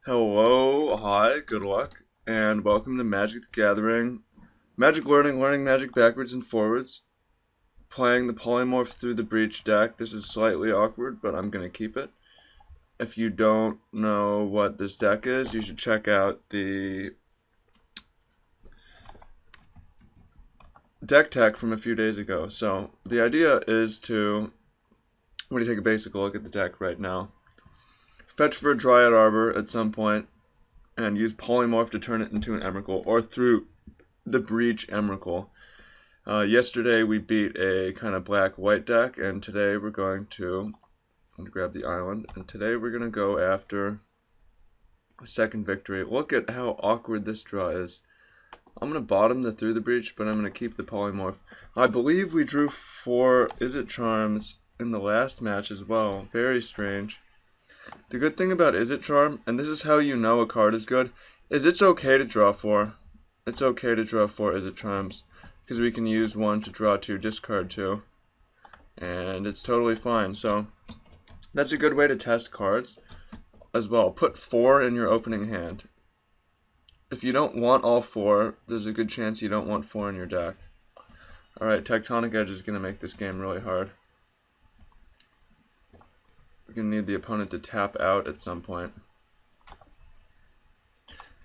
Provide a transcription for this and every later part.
Hello, hi, good luck, and welcome to Magic the Gathering. Magic learning, learning magic backwards and forwards. Playing the Polymorph through the Breach deck. This is slightly awkward, but I'm going to keep it. If you don't know what this deck is, you should check out the deck tech from a few days ago. So, the idea is to, we're going to take a basic look at the deck right now. Fetch for a Dryad Arbor at some point, and use Polymorph to turn it into an Emrakul, or through the Breach Emrakul. Yesterday we beat a kind of black-white deck, and today we're going to, I'm going to grab the island, and today we're going to go after a second victory. Look at how awkward this draw is. I'm going to bottom the Through the Breach, but I'm going to keep the Polymorph. I believe we drew 4 Izzet Charms in the last match as well. Very strange. The good thing about Izzet Charm, and this is how you know a card is good, is it's okay to draw 4. It's okay to draw 4 Izzet Charms, because we can use 1 to draw 2, discard 2, and it's totally fine. So that's a good way to test cards as well. Put 4 in your opening hand. If you don't want all 4, there's a good chance you don't want 4 in your deck. Alright, Tectonic Edge is going to make this game really hard. We're going to need the opponent to tap out at some point.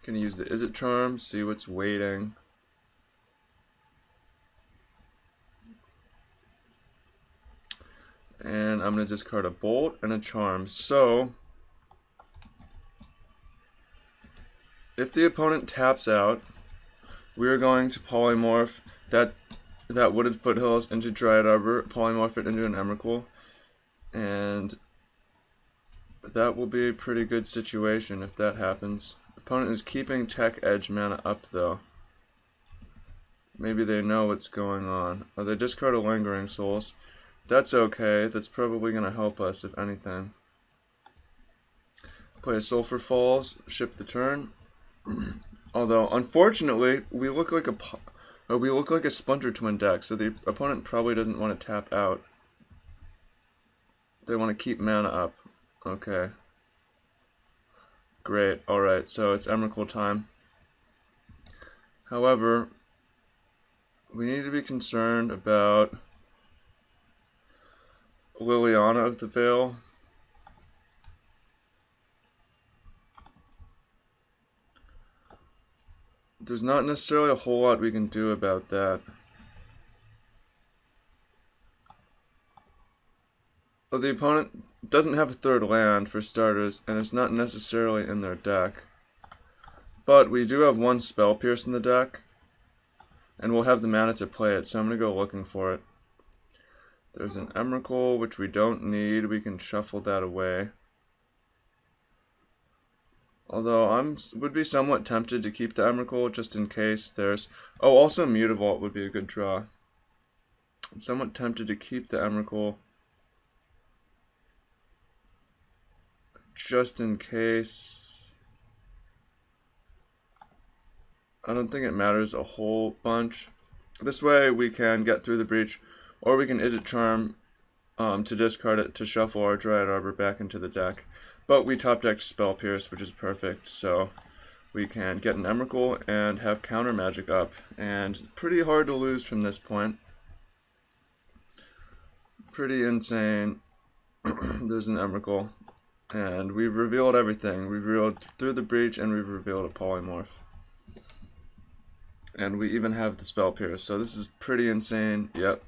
Going to use the Izzet Charm, see what's waiting. And I'm going to discard a Bolt and a Charm. So, if the opponent taps out, we're going to Polymorph that Wooded Foothills into Dryad Arbor, Polymorph it into an Emrakul, and that will be a pretty good situation if that happens. Opponent is keeping Tech Edge mana up though. Maybe they know what's going on. Oh, they discard a Lingering Souls. That's okay. That's probably going to help us if anything. Play a Sulphur Falls, ship the turn. Although unfortunately we look like a Splinter Twin deck, so the opponent probably doesn't want to tap out. They want to keep mana up. Okay. Great. Alright, so it's Emrakul time. However, we need to be concerned about Liliana of the Veil. There's not necessarily a whole lot we can do about that. Well, the opponent doesn't have a third land for starters, and it's not necessarily in their deck. But we do have 1 Spell Pierce in the deck, and we'll have the mana to play it, so I'm going to go looking for it. There's an Emrakul, which we don't need. We can shuffle that away. Although I would be somewhat tempted to keep the Emrakul just in case there's... Oh, also Mutavault would be a good draw. I'm somewhat tempted to keep the Emrakul just in case. I don't think it matters a whole bunch. This way we can get through the breach, or we can Izzet Charm to discard it to shuffle our Dryad Arbor back into the deck. But we top decked Spell Pierce, which is perfect, so we can get an Emrakul and have counter magic up. And pretty hard to lose from this point. Pretty insane. There's an Emrakul. And we've revealed everything. We've revealed through the breach, and we've revealed a Polymorph. And we even have the Spell Pierce, so this is pretty insane. Yep.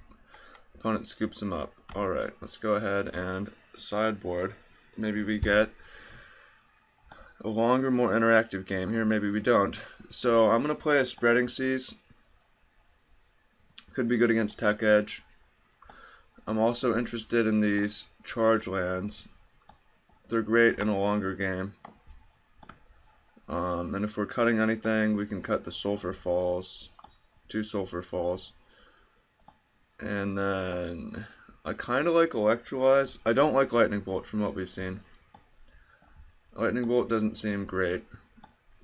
Opponent scoops him up. Alright, let's go ahead and sideboard. Maybe we get a longer, more interactive game here. Maybe we don't. So I'm going to play a Spreading Seas. Could be good against Tech Edge. I'm also interested in these charge lands. They're great in a longer game. And if we're cutting anything, we can cut the Sulphur Falls. 2 Sulphur Falls. And then I kind of like Electrolyze. I don't like Lightning Bolt from what we've seen. Lightning Bolt doesn't seem great.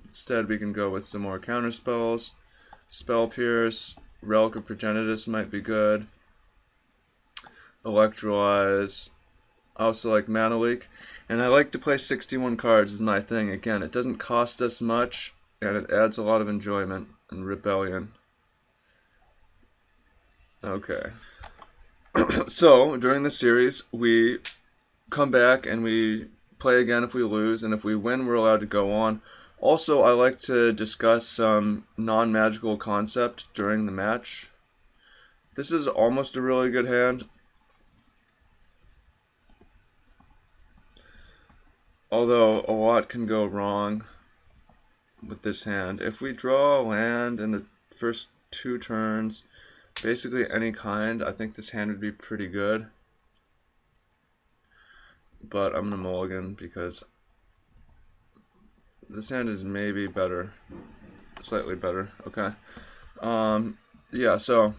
Instead, we can go with some more counter spells. Spell Pierce, Relic of Progenitus might be good. Electrolyze. I also like Mana Leak, and I like to play 61 cards is my thing. Again, it doesn't cost us much, and it adds a lot of enjoyment and rebellion. Okay. So, during the series, we come back and we play again if we lose, and if we win, we're allowed to go on. Also, I like to discuss some non-magical concept during the match. This is almost a really good hand. Although a lot can go wrong with this hand. If we draw a land in the first 2 turns, basically any kind, I think this hand would be pretty good. But I'm going to mulligan because this hand is maybe better. Slightly better. Okay. Yeah, so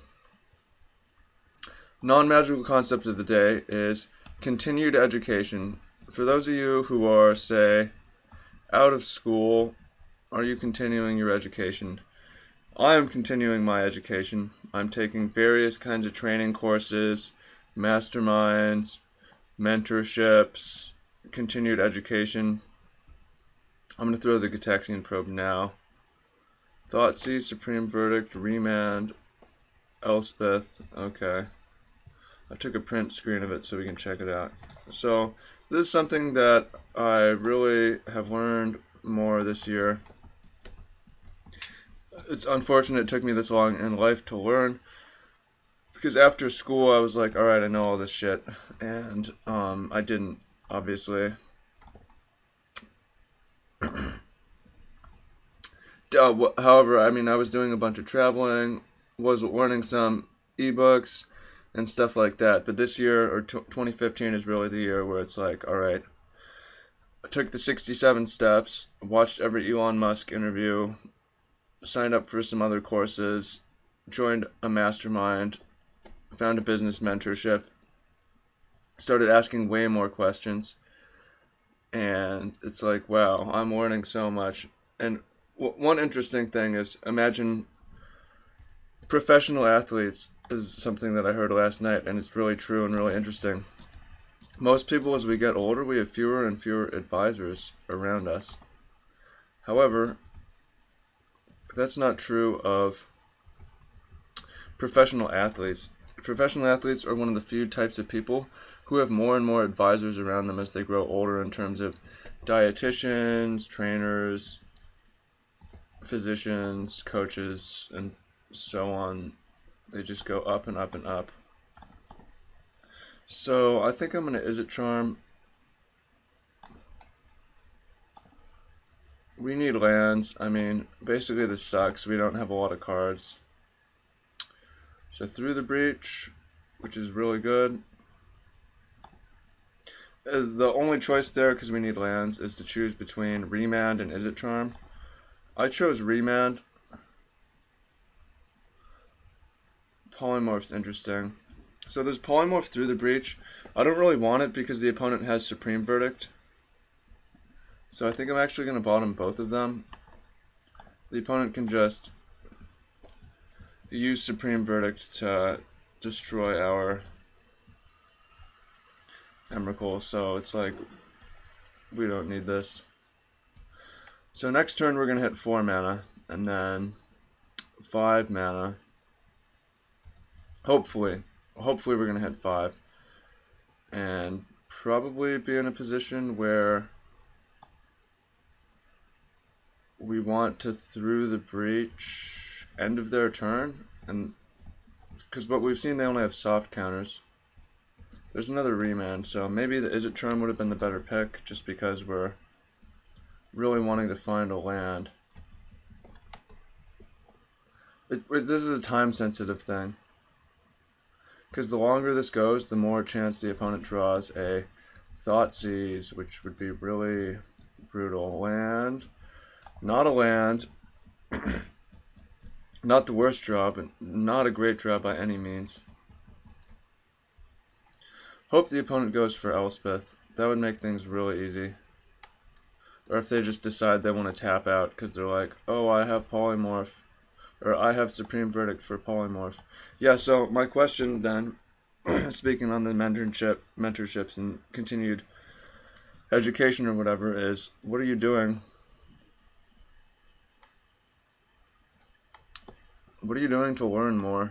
non-magical concept of the day is continued education. For those of you who are, say, out of school, are you continuing your education? I am continuing my education. I'm taking various kinds of training courses, masterminds, mentorships, continued education. I'm going to throw the Gataxian Probe now. Thoughtseize, Supreme Verdict, Remand, Elspeth. Okay. I took a print screen of it so we can check it out. So this is something that I really have learned more this year. It's unfortunate it took me this long in life to learn, because after school I was like, alright, I know all this shit, and I didn't, obviously. However, I mean, I was doing a bunch of traveling, was learning some ebooks and stuff like that, but this year, or 2015, is really the year where it's like, alright, I took the 67 steps, watched every Elon Musk interview, signed up for some other courses, joined a mastermind, found a business mentorship, started asking way more questions, and it's like, wow, I'm learning so much. And one interesting thing is, imagine professional athletes is something that I heard last night, and it's really true and really interesting. Most people, as we get older, we have fewer and fewer advisors around us. However, that's not true of professional athletes. Professional athletes are one of the few types of people who have more and more advisors around them as they grow older, in terms of dietitians, trainers, physicians, coaches, and so on. They just go up and up and up. So I think I'm going to Izzet Charm. We need lands. I mean, basically this sucks. We don't have a lot of cards. So Through the Breach, which is really good. The only choice there, because we need lands, is to choose between Remand and Izzet Charm. I chose Remand. Polymorph's interesting. So there's Polymorph Through the Breach. I don't really want it because the opponent has Supreme Verdict. So I think I'm actually going to bottom both of them. The opponent can just use Supreme Verdict to destroy our Emrakul, so it's like, we don't need this. So next turn we're going to hit 4 mana, and then 5 mana. Hopefully we're going to hit 5. And probably be in a position where we want to Through the Breach end of their turn, and because what we've seen, they only have soft counters. There's another Remand, so maybe the Izzet Charm would have been the better pick, just because we're really wanting to find a land. This is a time-sensitive thing, because the longer this goes, the more chance the opponent draws a Thoughtseize, which would be really brutal. Land, not a land. Not the worst draw, but not a great draw by any means. Hope the opponent goes for Elspeth. That would make things really easy. Or if they just decide they want to tap out because they're like, oh, I have Polymorph, or I have Supreme Verdict for Polymorph. Yeah, so my question then speaking on the mentorships and continued education or whatever, is what are you doing? What are you doing to learn more?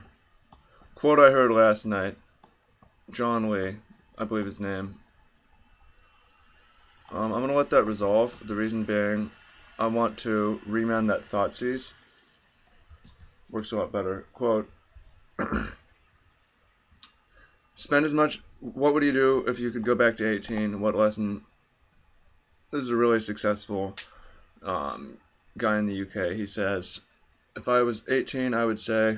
Quote I heard last night, John Lee, I believe his name. I'm going to let that resolve. The reason being, I want to remand that Thoughtseize. Works a lot better. Quote, spend as much, what would you do if you could go back to 18? What lesson? This is a really successful guy in the UK. He says, if I was 18, I would say,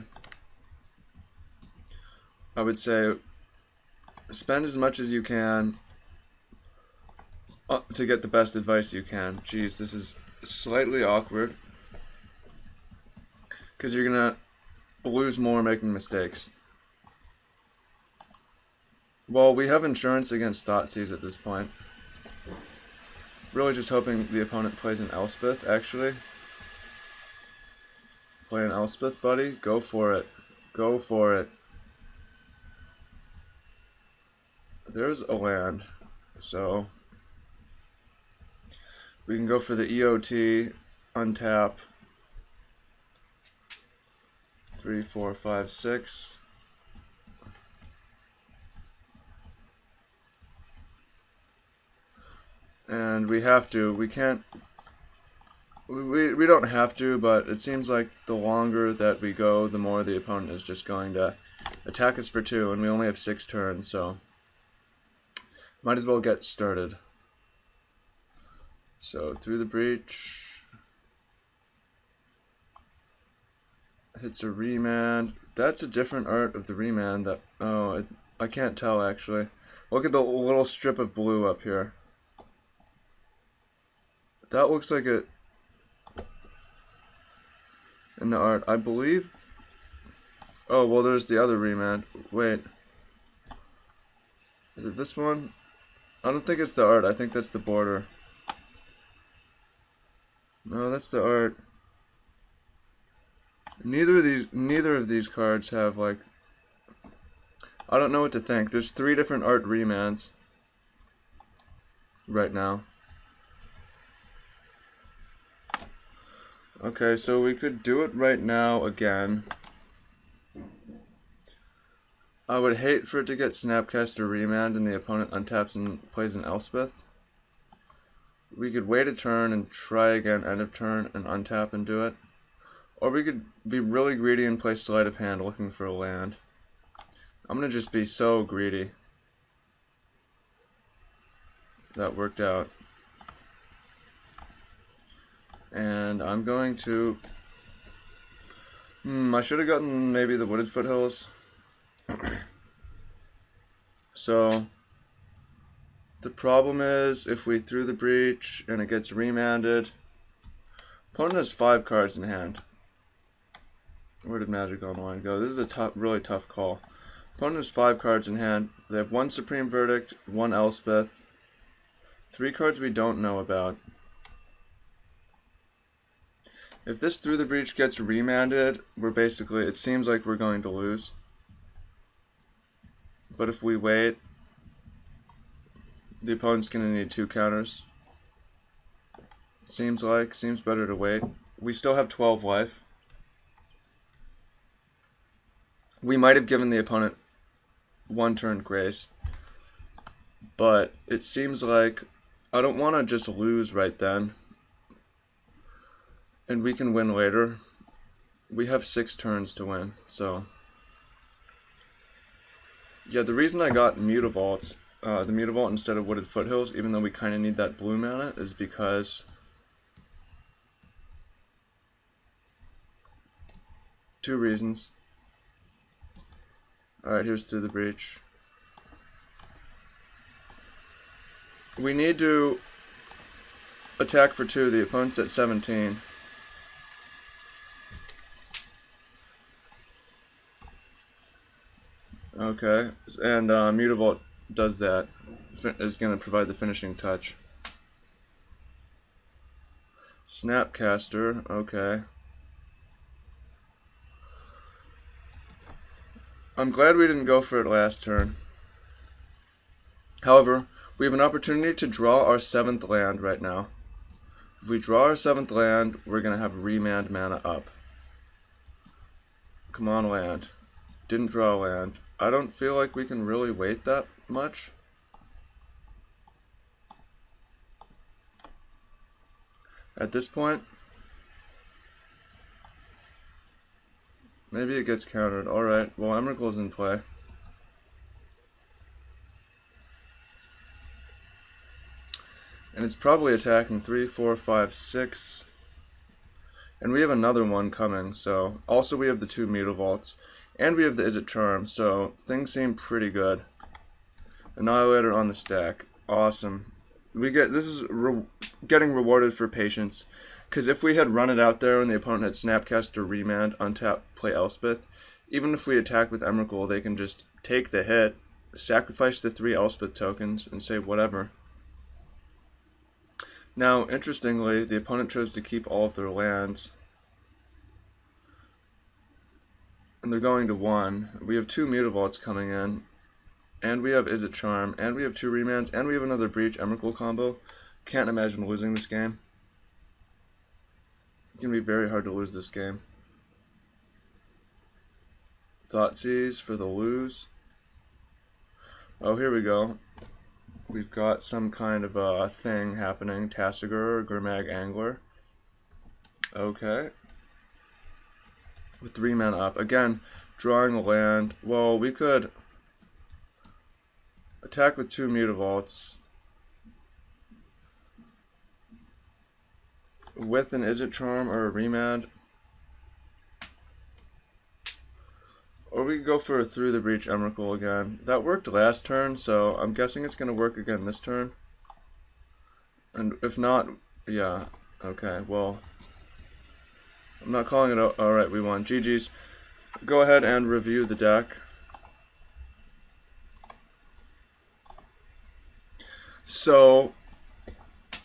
spend as much as you can to get the best advice you can. Geez, this is slightly awkward because you're gonna lose more making mistakes. Well, we have insurance against Thoughtseize at this point. Really just hoping the opponent plays an Elspeth, actually. Play an Elspeth, buddy. Go for it. Go for it. There's a land. So we can go for the EOT, untap. 3, 4, 5, 6. And we have to. We can't. We don't have to, but it seems like the longer that we go, the more the opponent is just going to attack us for 2, and we only have 6 turns, so might as well get started. So through the breach, hits a remand. That's a different art of the remand. That I can't tell actually. Look at the little strip of blue up here. That looks like it in the art, I believe. Oh, well, there's the other remand. Wait. Is it this one? I don't think it's the art. I think that's the border. No, that's the art. Neither of these cards have, like, I don't know what to think. There's 3 different art remands right now. Okay, so we could do it right now again. I would hate for it to get Snapcaster remand and the opponent untaps and plays an Elspeth. We could wait a turn and try again end of turn and untap and do it. Or we could be really greedy and play sleight of hand looking for a land. I'm going to just be so greedy. That worked out. And I'm going to... I should have gotten maybe the Wooded Foothills. So, the problem is, if we threw the breach and it gets remanded, opponent has 5 cards in hand. Where did Magic Online go? This is a really tough call. Opponent has 5 cards in hand. They have 1 Supreme Verdict, 1 Elspeth, 3 cards we don't know about. If this through the breach gets remanded, we're basically, it seems like we're going to lose. But if we wait, the opponent's going to need 2 counters. Seems better to wait. We still have 12 life. We might have given the opponent 1 turn grace. But it seems like I don't want to just lose right then. And we can win later. We have 6 turns to win, so... Yeah, the reason I got Mutavaults, the Mutavault instead of Wooded Foothills, even though we kind of need that blue mana, is because... 2 reasons. Alright, here's through the breach. We need to attack for 2. The opponent's at 17. Okay, and Mutavault does that. Is going to provide the finishing touch. Snapcaster, okay. I'm glad we didn't go for it last turn. However, we have an opportunity to draw our 7th land right now. If we draw our 7th land, we're going to have remand mana up. Come on, land. Didn't draw a land. I don't feel like we can really wait that much. At this point, maybe it gets countered. Alright, well, Emrakul's in play. And it's probably attacking 3, 4, 5, 6. And we have another one coming, so... Also, we have the 2 Mutavaults. And we have the Is It Charm, so things seem pretty good. Annihilator on the stack. Awesome. This is getting rewarded for patience. Because if we had run it out there and the opponent had Snapcast or Remand, untap, play Elspeth, even if we attack with Emrakul, they can just take the hit, sacrifice the 3 Elspeth tokens, and say whatever. Now, interestingly, the opponent chose to keep all of their lands. And they're going to 1. We have 2 Mutavaults coming in. And we have Is It Charm. And we have 2 Remands. And we have another Breach Emrakul combo. Can't imagine losing this game. It's going to be very hard to lose this game. Thoughtseize for the lose. Oh, here we go. We've got some kind of a thing happening. Tassiger, Gurmag Angler. Okay. With 3 men up. Again, drawing a land. Well, we could attack with 2 Mutavaults. With an Is It Charm or a Remand. Or we could go for a Through the Breach Emrakul again. That worked last turn, so I'm guessing it's going to work again this turn. And if not, yeah, okay, well, I'm not calling it out. Alright, we won. GG's. Go ahead and review the deck. So,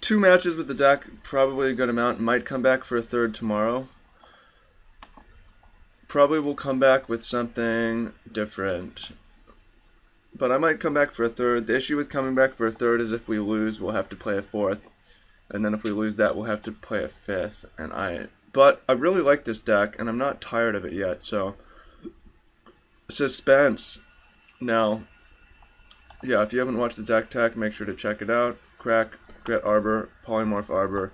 2 matches with the deck, probably a good amount. Might come back for a 3rd tomorrow. Probably will come back with something different. But I might come back for a 3rd. The issue with coming back for a 3rd is if we lose, we'll have to play a 4th. And then if we lose that, we'll have to play a 5th. But I really like this deck, and I'm not tired of it yet, so... Suspense. Now, yeah, if you haven't watched the deck tech, make sure to check it out. Crack, Get Arbor, Polymorph Arbor.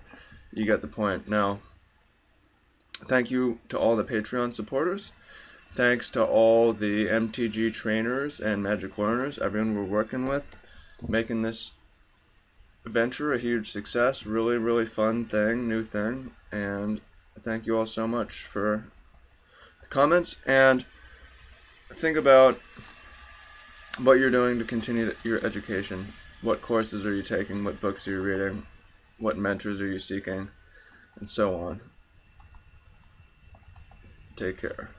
You get the point. Now, thank you to all the Patreon supporters. Thanks to all the MTG trainers and Magic learners, everyone we're working with, making this venture a huge success. Really, really fun thing, new thing. And thank you all so much for the comments. And think about what you're doing to continue your education. What courses are you taking? What books are you reading? What mentors are you seeking? And so on. Take care.